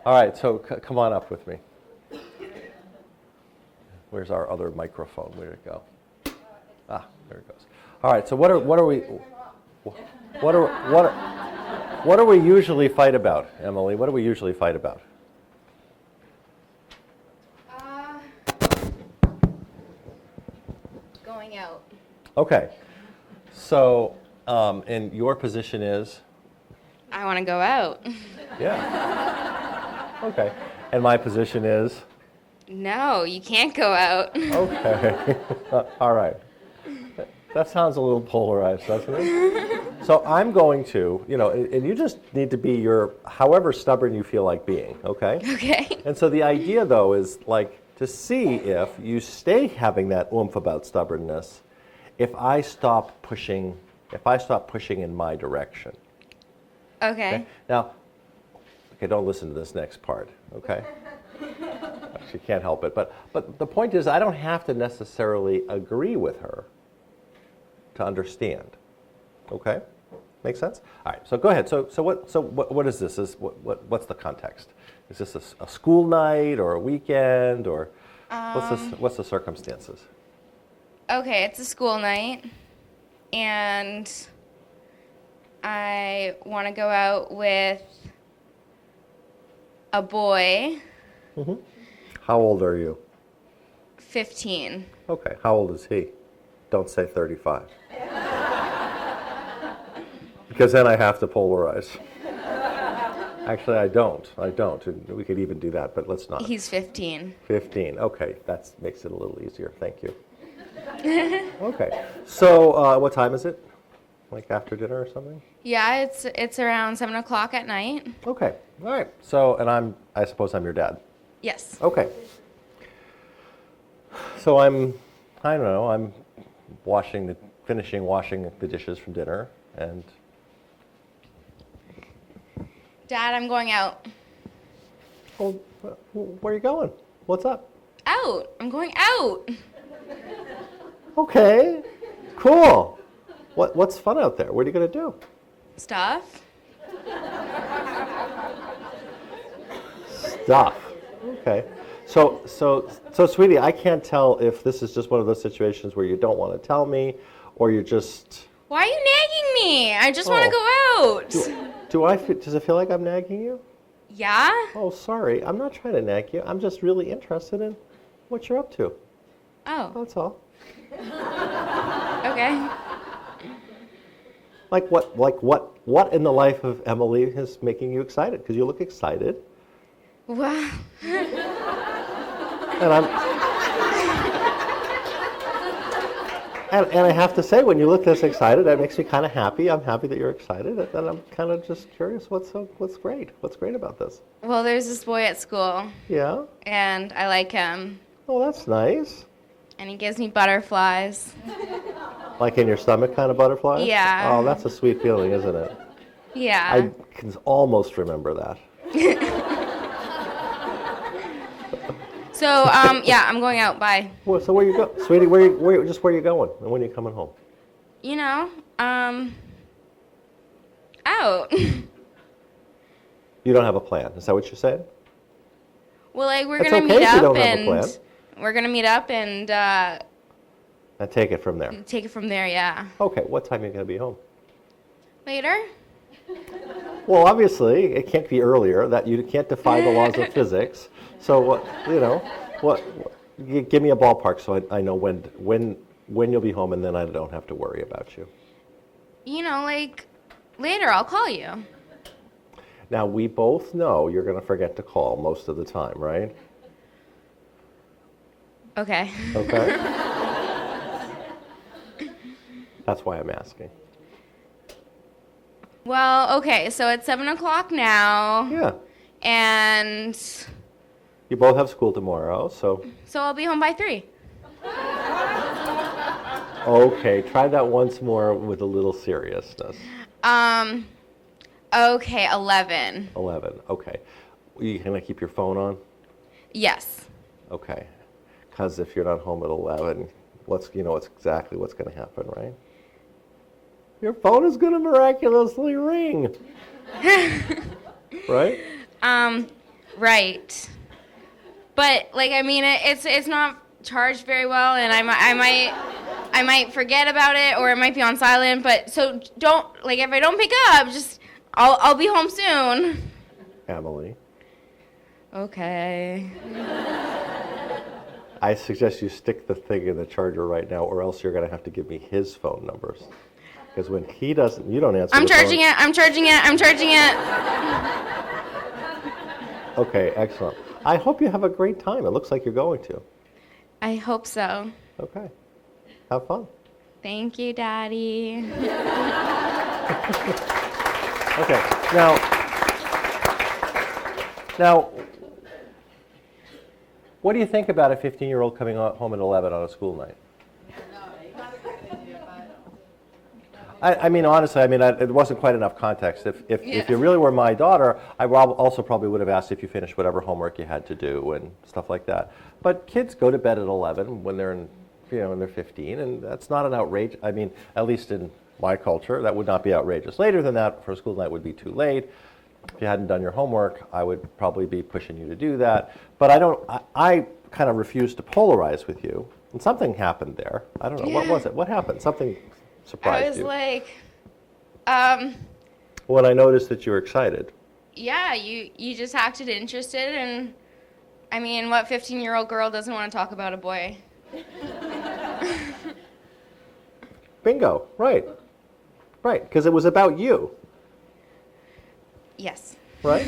All right, so come on up with me. Where's our other microphone? Where'd it go? Ah, there it goes. All right, so what do we usually fight about, Emily? What do we usually fight about? Going out. Okay, so and your position is? I want to go out. Yeah. Okay, and my position is? No, you can't go out. Okay. All right. That sounds a little polarized, doesn't it? So I'm going to, and you just need to be however stubborn you feel like being, okay? Okay. And so the idea, though, is like to see if you stay having that oomph about stubbornness, if I stop pushing in my direction. Okay. Now, don't listen to this next part, okay? She can't help it. But the point is, I don't have to necessarily agree with her to understand. Okay? Make sense? All right. So go ahead. So what is this? What's the context? Is this a school night or a weekend or what's the circumstances? Okay, it's a school night, and I want to go out with a boy. Mm-hmm. How old are you? 15. Okay. How old is he? Don't say 35. Because then I have to polarize. Actually, I don't. We could even do that, but let's not. He's 15. 15. Okay. That makes it a little easier. Thank you. Okay. So what time is it? Like after dinner or something? Yeah, it's around 7 o'clock at night. Okay. All right. So, and I suppose I'm your dad. Yes. Okay. So I'm finishing washing the dishes from dinner, and Dad, I'm going out. well, where are you going? What's up? Out. I'm going out. Okay. Cool. What's fun out there? What are you going to do? Stuff. Stuff. Okay. So, sweetie, I can't tell if this is just one of those situations where you don't want to tell me, or you're just. Why are you nagging me? I just want to go out. Does it feel like I'm nagging you? Yeah? Oh, sorry. I'm not trying to nag you. I'm just really interested in what you're up to. Oh. That's all. Okay. Like what in the life of Emily is making you excited? Because you look excited. Wow. And I have to say, when you look this excited, that makes me kind of happy. I'm happy that you're excited, and I'm kind of just curious what's great. What's great about this? Well, there's this boy at school. Yeah. And I like him. Oh, that's nice. And he gives me butterflies. Like in your stomach kind of butterflies? Yeah. Oh, that's a sweet feeling, isn't it? Yeah. I can almost remember that. So, yeah, I'm going out. Bye. Well, so where you go, sweetie? Where you going? And when are you coming home? Out. You don't have a plan. Is that what you're saying? Well, like we're That's gonna okay meet if you up don't have a plan. and we're gonna meet up and And take it from there. take it from there. Yeah. Okay. What time are you going to be home? Later. Well, obviously, it can't be earlier. That you can't defy the laws of physics. So, give me a ballpark so I know when you'll be home, and then I don't have to worry about you. Like later. I'll call you. Now, we both know you're going to forget to call most of the time, right? Okay. Okay. That's why I'm asking. Well, okay. So it's 7 o'clock now. Yeah. And You both have school tomorrow, so. so I'll be home by 3. Okay, try that once more with a little seriousness. Okay, 11. 11, okay. You gonna keep your phone on? Yes. Okay. Because if you're not home at 11, what's exactly what's going to happen, right? Your phone is going to miraculously ring. Right? Right. But like, I mean, it's not charged very well, and I might forget about it, or it might be on silent. But so don't, like, if I don't pick up, just I'll be home soon. Emily, Okay. I suggest you stick the thing in the charger right now, or else you're going to have to give me his phone numbers. Because when he doesn't, you don't answer I'm the phone. charging it. I'm charging it. I'm charging it. Okay, excellent. I hope you have a great time. It looks like you're going to. I hope so. Okay. Have fun. Thank you, Daddy. Okay. Now, what do you think about a 15-year-old coming home at 11 on a school night? I mean, honestly, it wasn't quite enough context. If you really were my daughter, I also probably would have asked if you finished whatever homework you had to do and stuff like that. But kids go to bed at 11 when they're when they're 15, and that's not an outrage. I mean, at least in my culture, that would not be outrageous. Later than that, for a school night, would be too late. If you hadn't done your homework, I would probably be pushing you to do that. But I kind of refuse to polarize with you. And something happened there. I don't know. What was it? What happened? Something surprised I was you. like, When I noticed that you were excited. yeah, you just acted interested, and I mean, what 15-year-old girl doesn't want to talk about a boy? Bingo. Right. Right. Because it was about you. Yes. Right?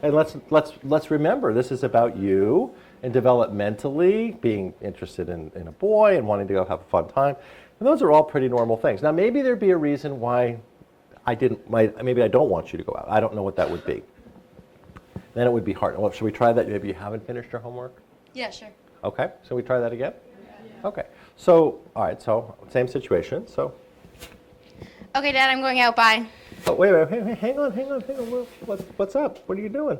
And let's remember, this is about you and developmentally being interested in a boy and wanting to go have a fun time. And those are all pretty normal things. Now, maybe there'd be a reason why maybe I don't want you to go out. I don't know what that would be. Then it would be hard. Well, should we try that? Maybe you haven't finished your homework? Yeah, sure. Okay, so we try that again? Okay. So, all right, so same situation. So, Okay, Dad, I'm going out. Bye. oh, wait, hang on. What's up? What are you doing?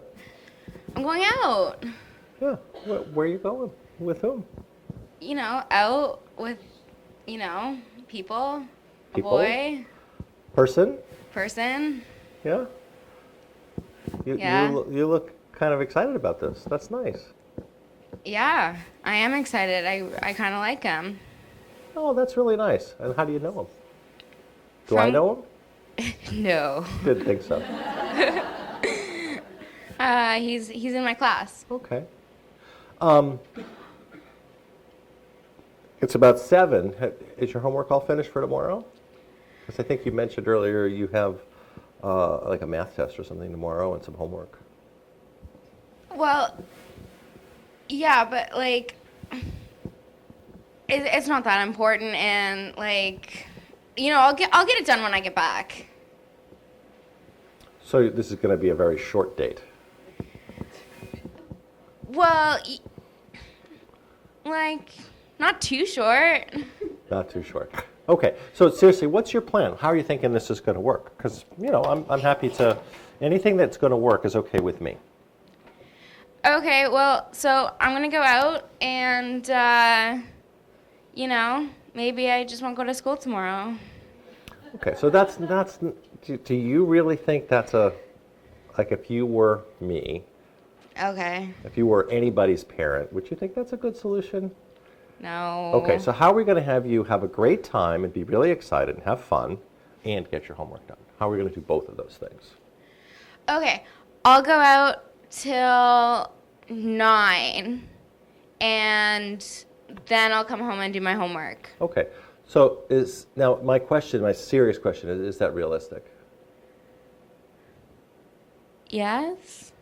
I'm going out. Yeah, where are you going? With whom? Out with, people. People? A boy. Person? Person. Yeah? Yeah. You look kind of excited about this. That's nice. Yeah, I am excited. I kind of like him. Oh, that's really nice. And how do you know him? Do I know him? No. Didn't think so. He's in my class. Okay. It's about 7. Is your homework all finished for tomorrow? Because I think you mentioned earlier you have like a math test or something tomorrow and some homework. Well, yeah, but like, it's not that important, and like, I'll get it done when I get back. So this is going to be a very short date. Well, like, not too short. Not too short. Okay, so seriously, what's your plan? How are you thinking this is going to work? Because, I'm happy to, anything that's going to work is okay with me. Okay, well, so I'm gonna go out, and maybe I just won't go to school tomorrow. Okay, so do you really think that's like if you were me, Okay. if you were anybody's parent, would you think that's a good solution? No. Okay, so how are we going to have you have a great time and be really excited and have fun and get your homework done? How are we going to do both of those things? Okay, I'll go out till 9, and then I'll come home and do my homework. Okay, so now my serious question is that realistic? Yes?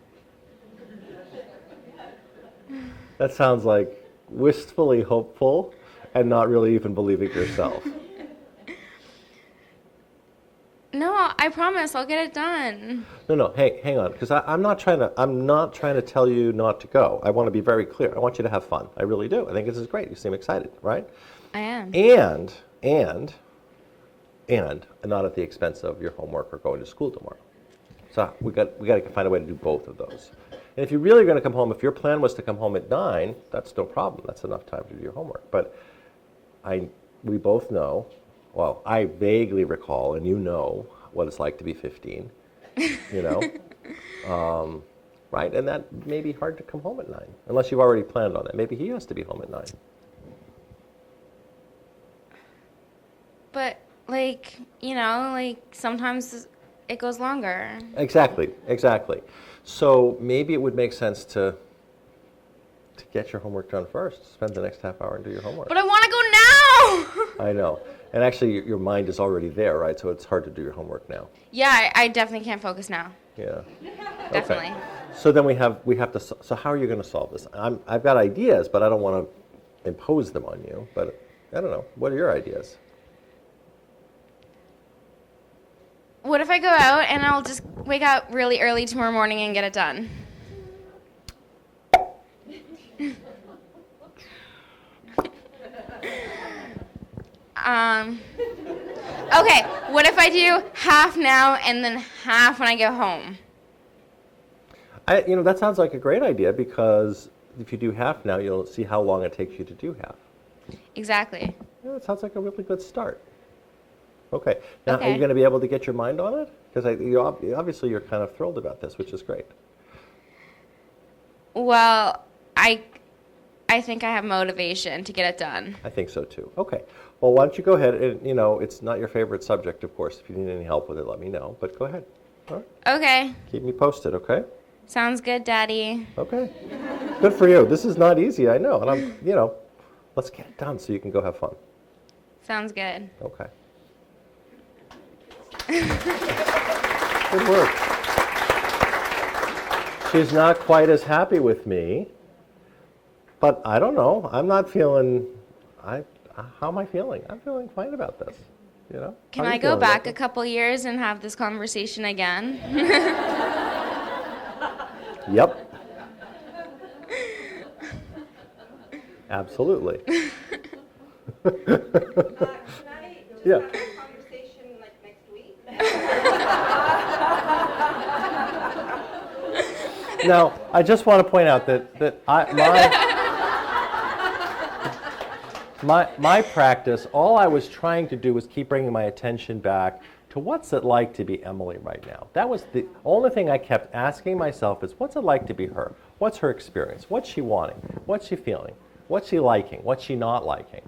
That sounds like wistfully hopeful and not really even believing yourself. No, I promise I'll get it done. No, hey, hang on, because I'm not trying to tell you not to go. I want to be very clear. I want you to have fun. I really do. I think this is great. You seem excited, right? I am. And not at the expense of your homework or going to school tomorrow. So we got to find a way to do both of those. And if you're really going to come home, if your plan was to come home at 9, that's no problem. That's enough time to do your homework. But we both know, well, I vaguely recall, and you know what it's like to be 15, right? right? And that may be hard to come home at 9, unless you've already planned on that. Maybe he has to be home at 9. But, like, sometimes it goes longer. Exactly. So maybe it would make sense to get your homework done first. Spend the next half hour and do your homework. But I want to go now! I know. And actually, your mind is already there, right? So it's hard to do your homework now. Yeah, I definitely can't focus now. Yeah. Definitely. Okay. So then we have to. So how are you going to solve this? I've got ideas, but I don't want to impose them on you. But I don't know. What are your ideas? What if I go out and I'll just wake up really early tomorrow morning and get it done? Okay, what if I do half now and then half when I get home? That sounds like a great idea, because if you do half now, you'll see how long it takes you to do half. Exactly. Yeah, that sounds like a really good start. Okay. Now, Are Okay. you going to be able to get your mind on it? Because obviously you're kind of thrilled about this, which is great. Well, I think I have motivation to get it done. I think so too. Okay. Well, why don't you go ahead and, it's not your favorite subject, of course. If you need any help with it, let me know. But go ahead. All right. Okay. Keep me posted, okay? Sounds good, Daddy. Okay. Good for you. This is not easy, I know. And let's get it done so you can go have fun. Sounds good. Okay. Good work. She's not quite as happy with me, but I don't know. I'm not feeling. How am I feeling? I'm feeling fine about this. Can How are I you go feeling back about a couple years and have this conversation again? this? Yep. Absolutely. Can I just Yeah. have a conversation like next week? Now, I just want to point out that my practice, all I was trying to do was keep bringing my attention back to what's it like to be Emily right now. That was the only thing I kept asking myself is, what's it like to be her? What's her experience? What's she wanting? What's she feeling? What's she liking? What's she not liking?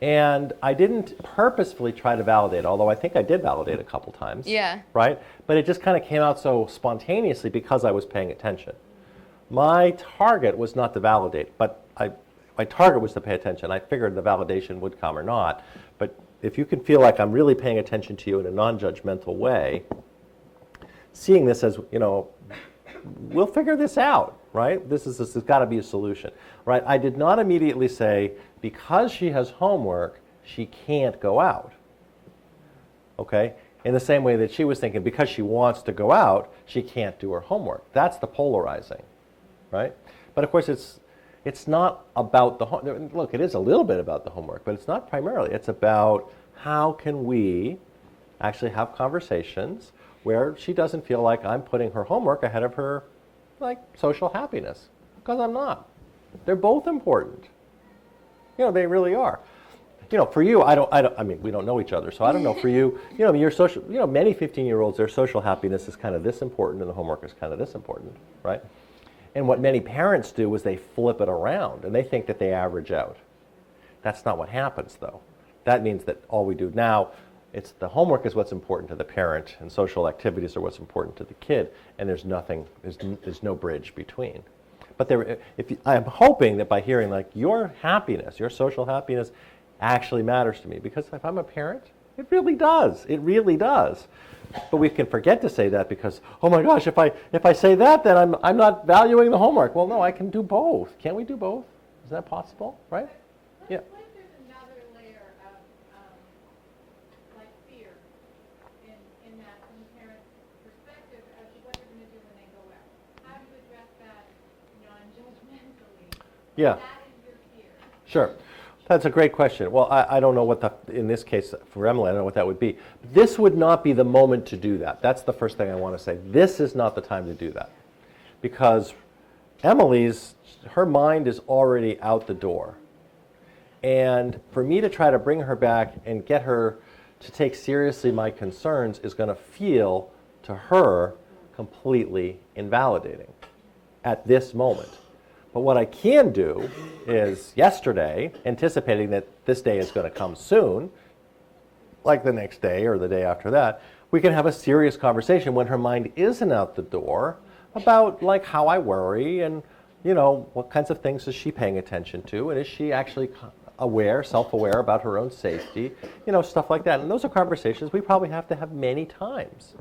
And I didn't purposefully try to validate, although I think I did validate a couple times. Yeah. Right? But it just kind of came out so spontaneously because I was paying attention. My target was not to validate, but my target was to pay attention. I figured the validation would come or not. But if you can feel like I'm really paying attention to you in a non-judgmental way, seeing this as, we'll figure this out, right? This has got to be a solution, right? I did not immediately say, because she has homework, she can't go out, okay? In the same way that she was thinking, because she wants to go out, she can't do her homework. That's the polarizing, right? But of course, it's not about the homework. Look, it is a little bit about the homework, but it's not primarily. It's about how can we actually have conversations where she doesn't feel like I'm putting her homework ahead of her, like, social happiness, because I'm not. They're both important. They really are. For you, I mean, we don't know each other, so I don't know for you, your social, many 15-year-olds, their social happiness is kind of this important and the homework is kind of this important, right? And what many parents do is they flip it around and they think that they average out. That's not what happens, though. That means that all we do now, it's the homework is what's important to the parent and social activities are what's important to the kid, and there's no bridge between. But I'm hoping that by hearing, like, your happiness, your social happiness actually matters to me, because if I'm a parent, it really does. It really does. But we can forget to say that because, oh my gosh, if I say that, then I'm not valuing the homework. Well, no, I can do both. Can't we do both? Is that possible, right? Yeah. What if there's another layer of, like, fear in that, from the parent's perspective as to what they're going to do when they go out? How do you address that non-judgmentally? Yeah. That is your fear. Sure. That's a great question. Well, I don't know in this case, for Emily, I don't know what that would be. This would not be the moment to do that. That's the first thing I want to say. This is not the time to do that. Because her mind is already out the door. And for me to try to bring her back and get her to take seriously my concerns is going to feel, to her, completely invalidating. at this moment. But what I can do is yesterday, anticipating that this day is going to come soon, like the next day or the day after that, we can have a serious conversation when her mind isn't out the door about like how I worry and, you know, what kinds of things is she paying attention to, and is she actually aware, self-aware about her own safety, you know, stuff like that. And those are conversations we probably have to have many times,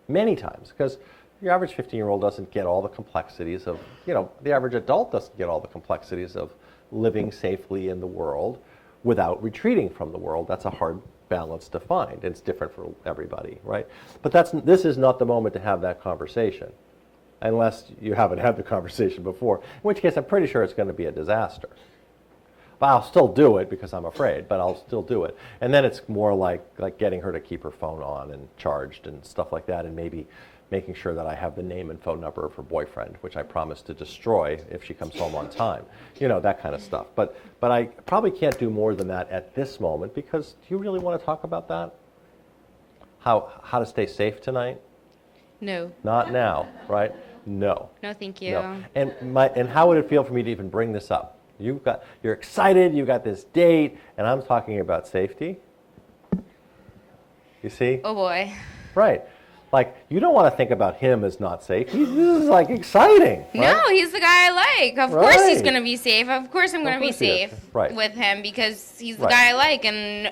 because the average 15-year-old doesn't get all the complexities of, you know, the average adult doesn't get all the complexities of living safely in the world without retreating from the world. That's a hard balance to find. It's different for everybody, right? But this is not the moment to have that conversation, unless you haven't had the conversation before, in which case I'm pretty sure it's going to be a disaster. But I'll still do it because I'm afraid, but I'll still do it. And then it's more like getting her to keep her phone on and charged and stuff like that, and maybe making sure that I have the name and phone number of her boyfriend, which I promised to destroy if she comes home on time. You know, that kind of stuff. But I probably can't do more than that at this moment, because do you really want to talk about that? How to stay safe tonight? No. Not now, right? No. No, thank you. No. And how would it feel for me to even bring this up? You're excited, you got this date, and I'm talking about safety. You see? Oh boy. Right. Like, you don't want to think about him as not safe. This is like exciting. Right? No, he's the guy I like. Of course he's Right. going to be safe. Of course I'm going to be course he is. safe Right. with him because he's the Right. guy I like, and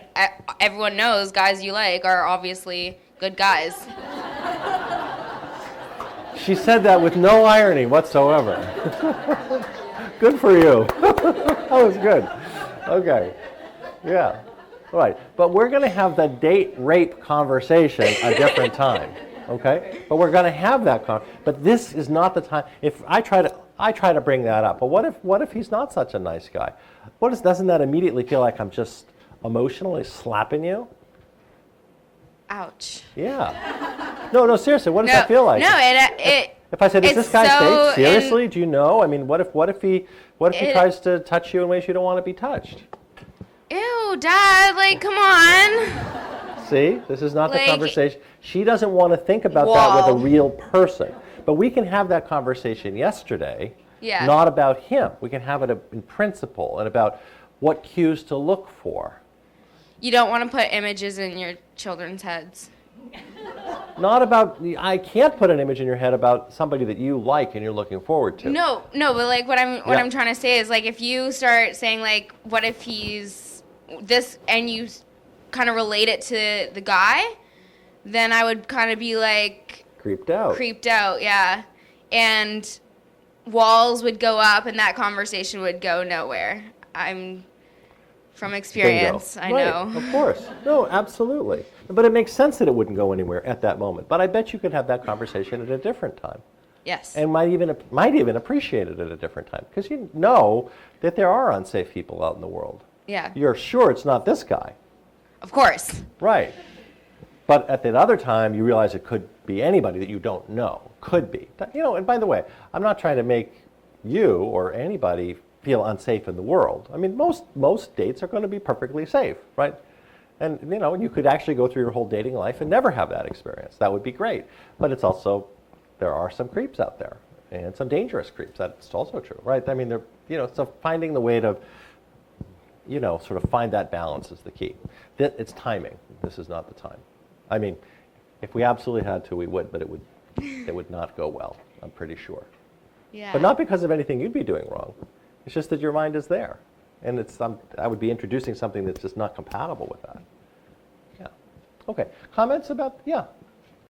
everyone knows guys you like are obviously good guys. She said that with no irony whatsoever. Good for you. That was good. Okay. Yeah. All right. But we're going to have the date rape conversation a different time. Okay? But we're going to have that but this is not the time. If I try to bring that up. But what if he's not such a nice guy? Doesn't that immediately feel like I'm just emotionally slapping you? Ouch. Yeah. No, seriously, what does that feel like? No, it If I said, is this guy so safe? Seriously? Do you know? I mean, what if he tries to touch you in ways you don't want to be touched? Ew, Dad, like, come on. See? This is not the Like, conversation. She doesn't want to think about that with a whoa. real person. But we can have that conversation yesterday, Yeah. not about him. We can have it in principle and about what cues to look for. You don't want to put images in your children's heads. Not about, I can't put an image in your head about somebody that you like and you're looking forward to. No, but like what Yeah. I'm trying to say is like if you start saying like what if he's this and you kind of relate it to the guy, then I would kind of be like Creeped out. yeah. And walls would go up and that conversation would go nowhere. I'm from experience, Bingo. I Right, know. Of course. No, absolutely. But it makes sense that it wouldn't go anywhere at that moment. But I bet you could have that conversation at a different time. Yes. And might even appreciate it at a different time. Because you know that there are unsafe people out in the world. Yeah. You're sure it's not this guy. Of course. Right. But at that other time, you realize it could be anybody that you don't know. Could be. You know, and by the way, I'm not trying to make you or anybody feel unsafe in the world. I mean, most dates are going to be perfectly safe, right? And, you know, you could actually go through your whole dating life and never have that experience. That would be great. But it's also, there are some creeps out there, and some dangerous creeps. That's also true, right? I mean, so finding the way to, sort of find that balance is the key. It's timing. This is not the time. I mean, if we absolutely had to, we would, but it would not go well, I'm pretty sure. Yeah. But not because of anything you'd be doing wrong. It's just that your mind is there. And I would be introducing something that's just not compatible with that. Yeah. Okay. Comments about, yeah,